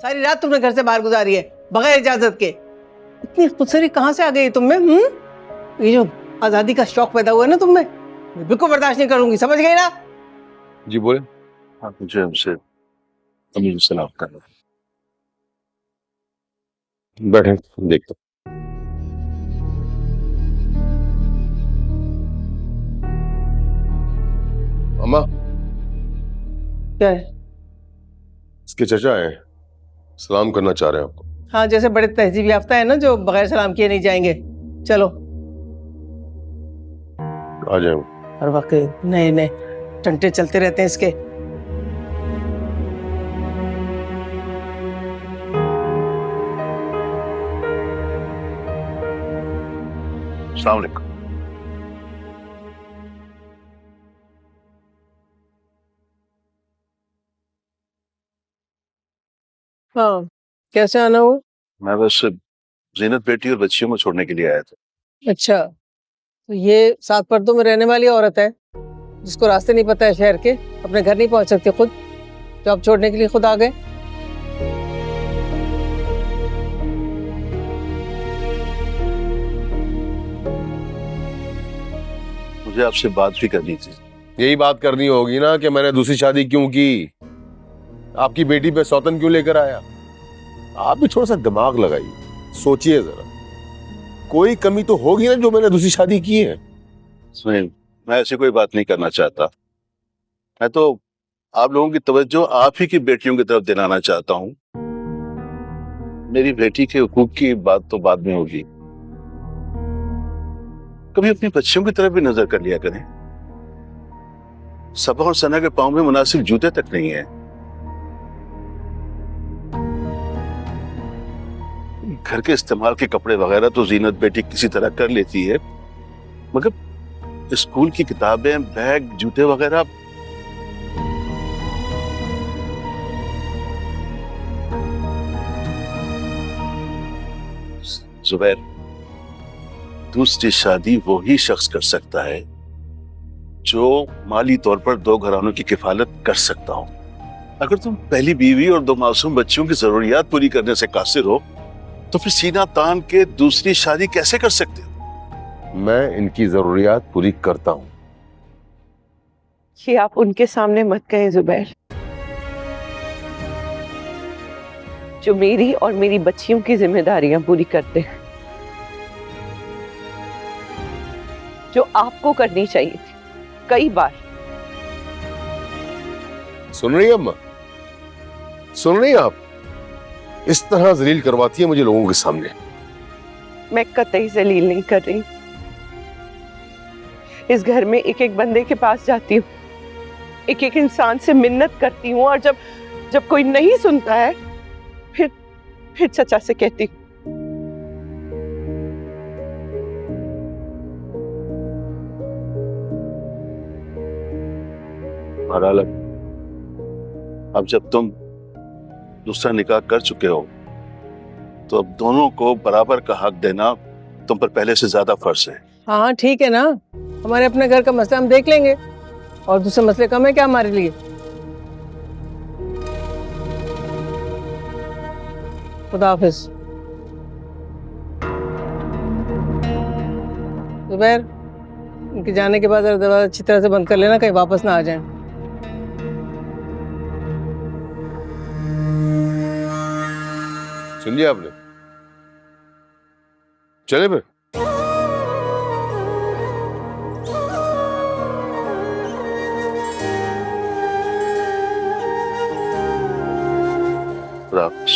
सारी रात तुमने घर से बाहर गुजारी है बगैर इजाजत के। इतनी खुदसरी कहाँ से आ गई तुम में? ये जो आजादी का शौक पैदा हुआ है ना तुम में, मैं बिल्कुल बर्दाश्त नहीं करूंगी, समझ गई ना? जी बोले। हाँ, मुझे हमसे अमीर सलाम करना। बैठे देखता। अम्मा, क्या है? इसके चचा हैं, सलाम करना चाह रहे हैं आपको। हाँ, जैसे बड़े तहजीब याफ्ता है ना जो बगैर सलाम किए नहीं जाएंगे। चलो। आ जाए। हर वक्त नए नए टंटे चलते रहते हैं इसके। अस्सलाम वालेकुम। हाँ, कैसे आना हुआ? मैं बस जीनत बेटी और बच्चियों को छोड़ने के लिए आया था। अच्छा, तो ये 7 पर्दों में रहने वाली औरत है जिसको रास्ते नहीं पता है शहर के, अपने घर नहीं पहुंच सकती खुद, जो आप छोड़ने के लिए खुद आ गए। मुझे आपसे बात भी करनी थी। यही बात करनी होगी ना कि मैंने दूसरी शादी क्यों की, आपकी बेटी पे सौतन क्यों लेकर आया। आप भी थोड़ा सा दिमाग लगाइए, सोचिए जरा, कोई कमी तो होगी ना जो मैंने दूसरी शादी की है। सुनील, मैं ऐसी कोई बात नहीं करना चाहता। मैं तो आप लोगों की तवज्जो आप ही की बेटियों की तरफ दिलाना चाहता हूँ। मेरी बेटी के हुकूक की बात तो बाद में होगी, कभी अपनी बच्चियों की तरफ भी नजर कर लिया करें। सबा और सना के पाँव में मुनासिब जूते तक नहीं है। घर के इस्तेमाल के कपड़े वगैरह तो जीनत बेटी किसी तरह कर लेती है, मगर स्कूल की किताबें, बैग, जूते वगैरह जुबैर, दूसरी शादी वो ही शख्स कर सकता है जो माली तौर पर 2 घरानों की किफालत कर सकता हो। अगर तुम पहली बीवी और 2 मासूम बच्चियों की जरूरियात पूरी करने से कासिर हो तो फिर सीना तान के दूसरी शादी कैसे कर सकते हो? मैं इनकी जरूरियात पूरी करता हूँ। ये आप उनके सामने मत कहें जुबैर, जो मेरी और मेरी बच्चियों की जिम्मेदारियां पूरी करते हैं, जो आपको करनी चाहिए थी कई बार। सुन रही हैं अम्मा, सुन रही हैं आप? इस तरह जलील करवाती है मुझे लोगों के सामने। मैं कतई जलील नहीं कर रही। इस घर में एक एक बंदे के पास जाती हूँ, एक एक इंसान से मिन्नत करती हूँ, और जब जब कोई नहीं सुनता है फिर चचा से कहती हूँ। बहरहाल अब जब तुम दूसरा निकाह कर चुके हो तो अब दोनों को बराबर का हक देना तुम पर पहले से ज्यादा फर्ज है। हाँ ठीक है ना, हमारे अपने घर का मसला हम देख लेंगे, और दूसरे मसले कम है क्या हमारे लिए? खुदा हाफिज। जुबैर, इनके जाने के बाद दरवाजा अच्छी तरह से बंद कर लेना, कहीं वापस ना आ जाए। सुन लिया आपने? चले फिर। रात